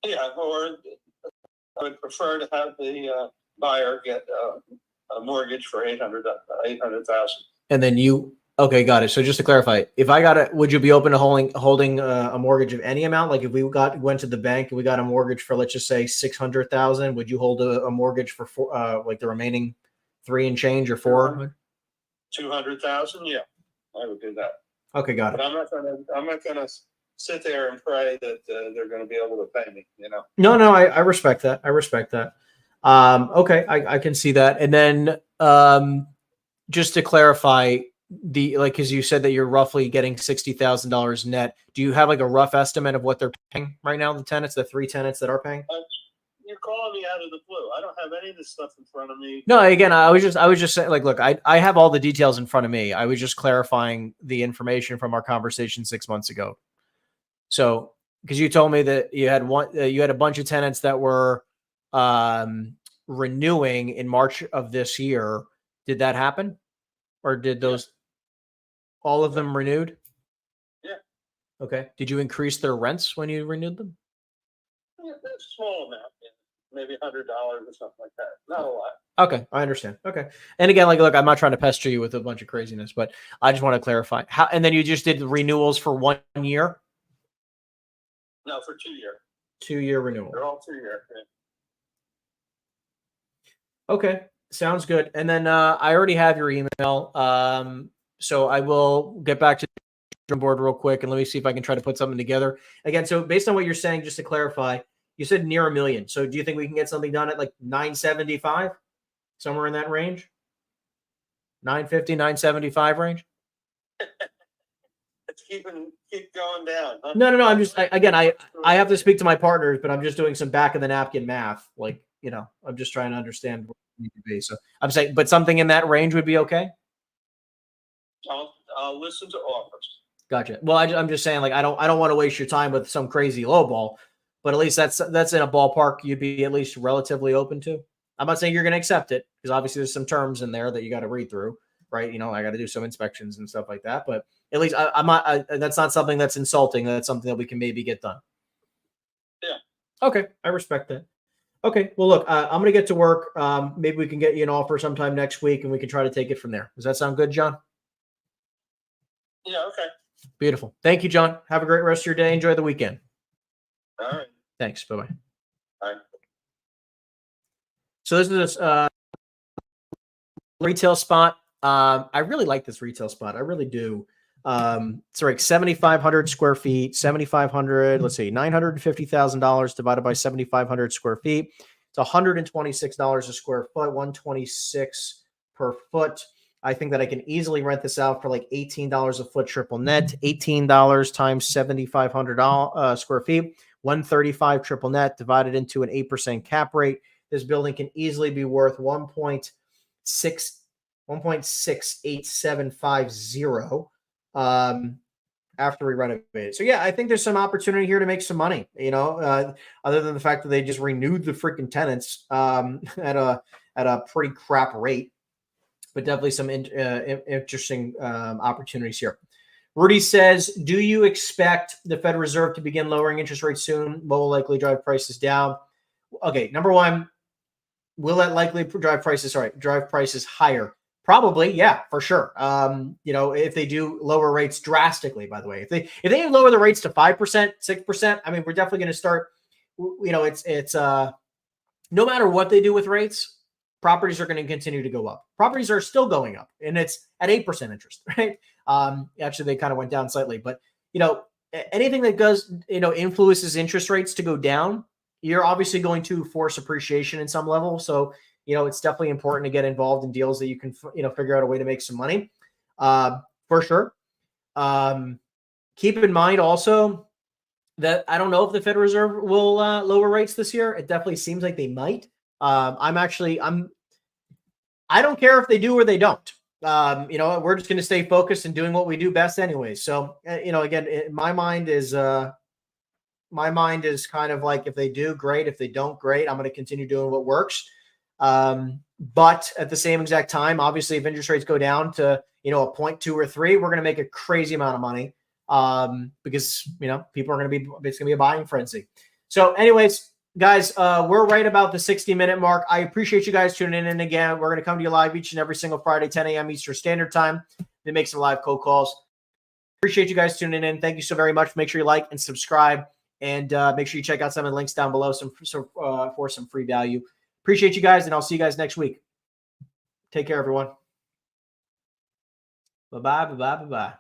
Yeah, or I would prefer to have the buyer get a mortgage for 800,000. And then okay, got it. So just to clarify, if I got it, would you be open to holding a mortgage of any amount? Like if we went to the bank and we got a mortgage for, let's just say 600,000, would you hold a mortgage for like the remaining 3 and change, or 4? 200,000, yeah, I would do that. Okay, got it. But I'm not gonna sit there and pray that they're going to be able to pay me. No, I respect that. Okay, I can see that. And then just to clarify, because you said that you're roughly getting $60,000 net. Do you have like a rough estimate of what they're paying right now? The 3 tenants that are paying. You're calling me out of the blue. I don't have any of this stuff in front of me. No, again, I was just saying, like, look, I have all the details in front of me. I was just clarifying the information from our conversation 6 months ago. So, because you told me that you had a bunch of tenants that were renewing in March of this year. Did that happen, or did those all of them renewed? Yeah. Okay. Did you increase their rents when you renewed them? Yeah, a small amount, maybe $100 or something like that. Not a lot. Okay, I understand. Okay, and again, like, look, I'm not trying to pester you with a bunch of craziness, but I just want to clarify how. And then you just did renewals for 1 year. No, for 2 year. 2-year renewal. They're all 2 year. Yeah. Okay, sounds good. And then I already have your email, so I will get back to the board real quick, and let me see if I can try to put something together. Again, so based on what you're saying, just to clarify, you said near $1 million. So do you think we can get something done at like 975, somewhere in that range? 950, 975 range? It's keep going down. Huh? No. I'm just, I have to speak to my partners, but I'm just doing some back of the napkin math. Like, I'm just trying to understand need to be. So I'm saying, but something in that range would be okay. I'll listen to offers. Gotcha. Well, I'm just saying, like, I don't want to waste your time with some crazy low ball, but at least that's in a ballpark you'd be at least relatively open to. I'm not saying you're going to accept it because obviously there's some terms in there that you got to read through, right? You know, I got to do some inspections and stuff like that, but at least I'm not. That's not something that's insulting. That's something that we can maybe get done. Yeah. Okay, I respect that. Okay, well, look, I'm going to get to work. Maybe we can get you an offer sometime next week, and we can try to take it from there. Does that sound good, John? Yeah, okay. Beautiful. Thank you, John. Have a great rest of your day. Enjoy the weekend. All right. Thanks. Bye-bye. Bye. So this is a retail spot. I really like this retail spot. I really do. It's like 7,500 square feet, 7,500, let's see, $950,000 divided by 7,500 square feet. It's $126 a square foot, 126 per foot. I think that I can easily rent this out for like $18 a foot triple net, $18 times 7,500 square feet, 135 triple net divided into an 8% cap rate. This building can easily be worth 1.68750 after we renovate it. So yeah, I think there's some opportunity here to make some money, you know, other than the fact that they just renewed the freaking tenants at a pretty crap rate. But definitely some interesting opportunities here. Rudy says, do you expect the Federal Reserve to begin lowering interest rates soon? What will likely drive prices down? Okay, number one, will that likely drive prices higher? Probably, yeah, for sure. You know, if they do lower rates drastically, by the way, if they lower the rates to 5%, 6%, I mean, we're definitely going to start, you know, it's no matter what they do with rates, properties are going to continue to go up. Properties are still going up, and it's at 8% interest, right? Actually, they kind of went down slightly, but you know, anything that does, you know, influences interest rates to go down, you're obviously going to force appreciation in some level. So, you know, it's definitely important to get involved in deals that you can, you know, figure out a way to make some money, for sure. Keep in mind also that I don't know if the Federal Reserve will lower rates this year. It definitely seems like they might. I don't care if they do or they don't. You know, we're just going to stay focused and doing what we do best anyway. So, you know, again, my mind is kind of like, if they do, great. If they don't, great. I'm going to continue doing what works. But at the same exact time, obviously, if interest rates go down to, you know, a 0.2 or 3, we're going to make a crazy amount of money because, you know, people are going to be, it's going to be a buying frenzy. So anyways, guys, we're right about the 60-minute mark. I appreciate you guys tuning in. Again, we're going to come to you live each and every single Friday, 10 a.m. Eastern Standard Time, to make some live cold calls. Appreciate you guys tuning in. Thank you so very much. Make sure you like and subscribe, and make sure you check out some of the links down below for some free value. Appreciate you guys, and I'll see you guys next week. Take care, everyone. Bye-bye, bye-bye, bye-bye.